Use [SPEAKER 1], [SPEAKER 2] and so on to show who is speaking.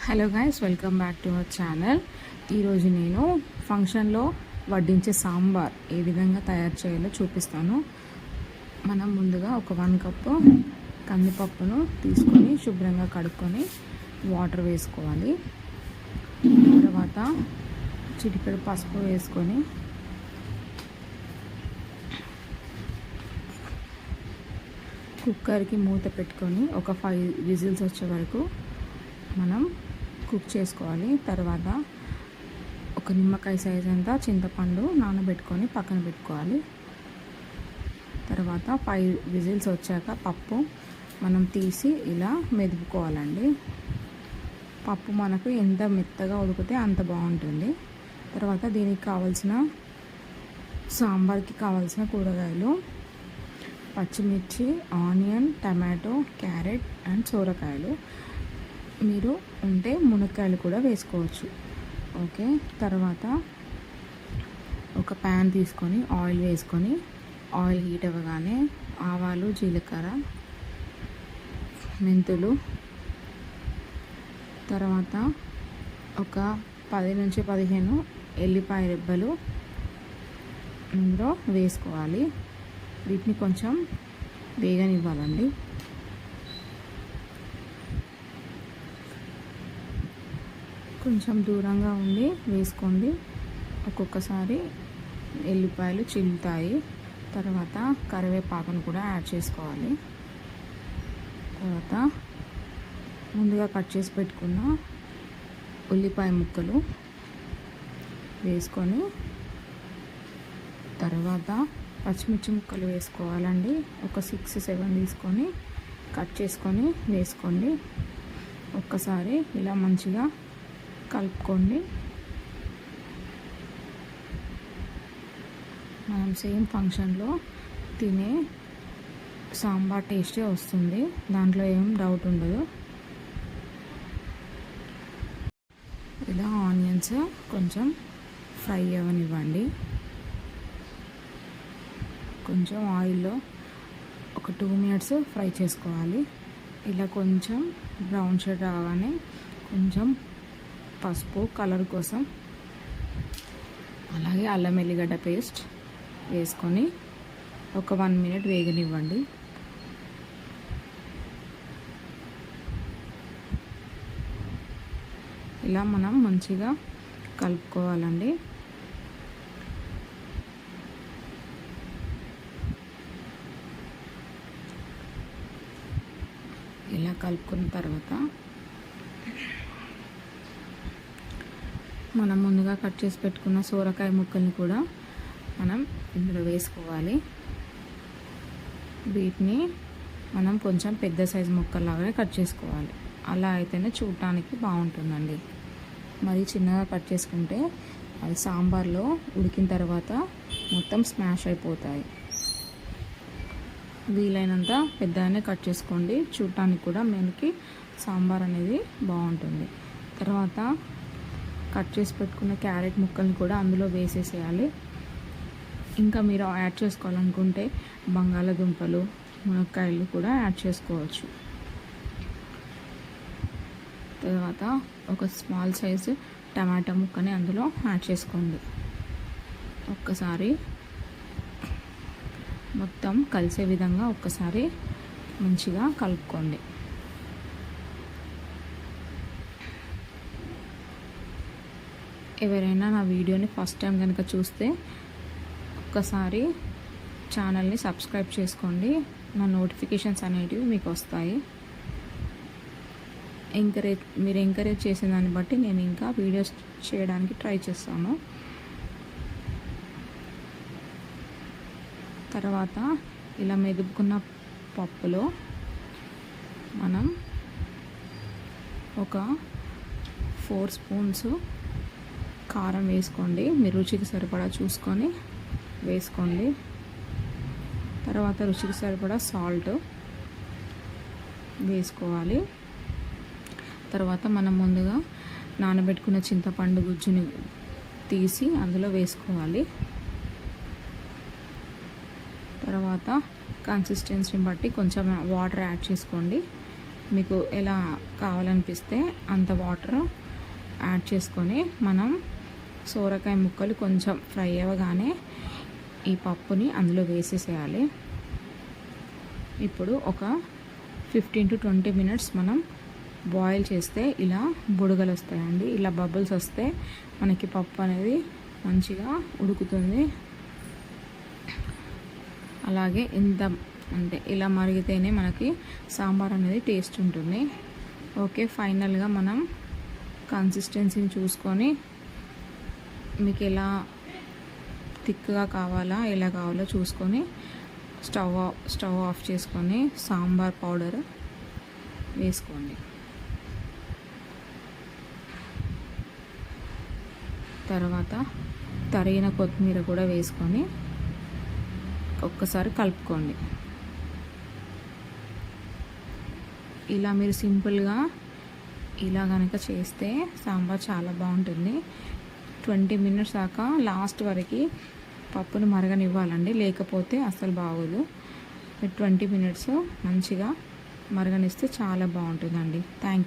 [SPEAKER 1] Hello guys, welcome back to our channel. ఈరోజు నేను ఫంక్షన్లో వడ్డించే సాంబార్ ఏ విధంగా తయారు చేయాలో చూపిస్తాను. మనం ముందుగా ఒక 1 కప్పు కందిపప్పును తీసుకొని శుభ్రంగా కడుక్కొని వాటర్ వేసుకోవాలి. తర్వాత చిటికెడు పసుపు వేసుకొని కుక్కర్కి మూత పెట్టుకొని ఒక 5 విజిల్స్ వచ్చే వరకు మనం కుక్ చేసుకోవాలి. తర్వాత ఒక నిమ్మకాయ సైజ్ అంతా చింతపండు నానబెట్టుకొని పక్కన పెట్టుకోవాలి. తర్వాత 5 విజిల్స్ వచ్చాక పప్పు మనం తీసి ఇలా మెదుపుకోవాలండి. పప్పు మనకు ఎంత మెత్తగా ఉడికితే అంత బాగుంటుంది. తర్వాత దీనికి కావాల్సిన సాంబార్కి కావాల్సిన కూరగాయలు పచ్చిమిర్చి, ఆనియన్, టమాటో, క్యారెట్ అండ్ సోరకాయలు. మీరు ఉంటే మునక్కాయలు కూడా వేసుకోవచ్చు. ఓకే, తర్వాత ఒక ప్యాన్ తీసుకొని ఆయిల్ వేసుకొని ఆయిల్ హీట్ అవ్వగానే ఆవాలు, జీలకర్ర, మెంతులు, తర్వాత ఒక 10 నుంచి 15 ఎల్లిపాయ రెబ్బలు ఇందులో వేసుకోవాలి. వీటిని కొంచెం వేగనివ్వాలండి. కొంచెం దూరంగా ఉండి వేసుకోండి. ఒక్కొక్కసారి ఎల్లిపాయలు చిల్లుతాయి. తర్వాత కరివేపాకును కూడా యాడ్ చేసుకోవాలి. తర్వాత ముందుగా కట్ చేసి పెట్టుకున్న ఉల్లిపాయ ముక్కలు వేసుకొని తర్వాత పచ్చిమిర్చి ముక్కలు వేసుకోవాలండి. ఒక 6-7 తీసుకొని కట్ చేసుకొని వేసుకోండి. ఒక్కసారి ఇలా మంచిగా కలుపుకోండి. మనం సేమ్ ఫంక్షన్లో తినే సాంబార్ టేస్టే వస్తుంది, దాంట్లో ఏం డౌట్ ఉండదు. ఇలా ఆనియన్స్ కొంచెం ఫ్రై అవ్వనివ్వండి. కొంచెం ఆయిల్లో ఒక 2 మినిట్స్ ఫ్రై చేసుకోవాలి. ఇలా కొంచెం బ్రౌన్ షేడ్ రాగానే కొంచెం పసుపు కలర్ కోసం, అలాగే అల్లం ఎల్లిగడ్డ పేస్ట్ వేసుకొని ఒక 1 మినిట్ వేగనివ్వండి. ఇలా మనం మంచిగా కలుపుకోవాలండి. ఇలా కలుపుకున్న తర్వాత మనం ముందుగా కట్ చేసి పెట్టుకున్న సోరకాయ ముక్కల్ని కూడా మనం ఇందులో వేసుకోవాలి. వీటిని మనం కొంచెం పెద్ద సైజు ముక్కల్లాగానే కట్ చేసుకోవాలి. అలా అయితేనే చూడటానికి బాగుంటుందండి. మరి చిన్నగా కట్ చేసుకుంటే అది సాంబార్లో ఉడికిన తర్వాత మొత్తం స్మాష్ అయిపోతాయి. వీలైనంత పెద్దగానే కట్ చేసుకోండి. చూడటానికి కూడా మనకి సాంబార్ అనేది బాగుంటుంది. తర్వాత కట్ చేసి పెట్టుకున్న క్యారెట్ ముక్కల్ని కూడా అందులో వేసేసేయాలి. ఇంకా మీరు యాడ్ చేసుకోవాలనుకుంటే బంగాళదుంపలు, మునక్కాయలు కూడా యాడ్ చేసుకోవచ్చు. తర్వాత ఒక స్మాల్ సైజు టమాటా ముక్కని అందులో యాడ్ చేసుకోండి. ఒక్కసారి మొత్తం కలిసే విధంగా ఒక్కసారి మంచిగా కలుపుకోండి. ఎవరైనా నా వీడియోని ఫస్ట్ టైం కనుక చూస్తే ఒక్కసారి ఛానల్ని సబ్స్క్రైబ్ చేసుకోండి. నా నోటిఫికేషన్స్ అనేటివి మీకు వస్తాయి. మీరు ఎంకరేజ్ చేసిన దాన్ని బట్టి నేను ఇంకా వీడియోస్ చేయడానికి ట్రై చేస్తాను. తర్వాత ఇలా మెదుపుకున్న పప్పులో మనం ఒక 4 స్పూన్స్ కారం వేసుకోండి. మీ రుచికి సరిపడా చూసుకొని వేసుకోండి. తర్వాత రుచికి సరిపడా సాల్ట్ వేసుకోవాలి. తర్వాత మనం ముందుగా నానబెట్టుకున్న చింతపండు గుజ్జుని తీసి అందులో వేసుకోవాలి. తర్వాత కన్సిస్టెన్సీని బట్టి కొంచెం వాటర్ యాడ్ చేసుకోండి. మీకు ఎలా కావాలనిపిస్తే అంత వాటర్ యాడ్ చేసుకొని మనం సోరకాయ ముక్కలు కొంచెం ఫ్రై అవ్వగానే ఈ పప్పుని అందులో వేసేసేయాలి. ఇప్పుడు ఒక 15 to 20 minutes మనం బాయిల్ చేస్తే ఇలా బుడగలు వస్తాయండి. ఇలా బబుల్స్ వస్తే మనకి పప్పు అనేది మంచిగా ఉడుకుతుంది. అలాగే అంటే ఇలా మరిగితేనే మనకి సాంబార్ అనేది టేస్ట్ ఉంటుంది. ఓకే, ఫైనల్గా మనం కన్సిస్టెన్సీని చూసుకొని మీకు థిక్గా కావాలా ఎలా కావాలో చూసుకొని స్టవ్ ఆఫ్ చేసుకొని సాంబార్ పౌడర్ వేసుకోండి. తర్వాత తరిగిన కొత్తిమీర కూడా వేసుకొని ఒక్కసారి కలుపుకోండి. ఇలా మీరు సింపుల్గా ఇలా కనుక చేస్తే సాంబార్ చాలా బాగుంటుంది. 20 minutes దాకా లాస్ట్ వరకు పప్పును మరగనివ్వాలండి, లేకపోతే అస్సలు బాగోదు. 20 minutes మంచిగా మరగనిస్తే చాలా బాగుంటుందండి. Thank you.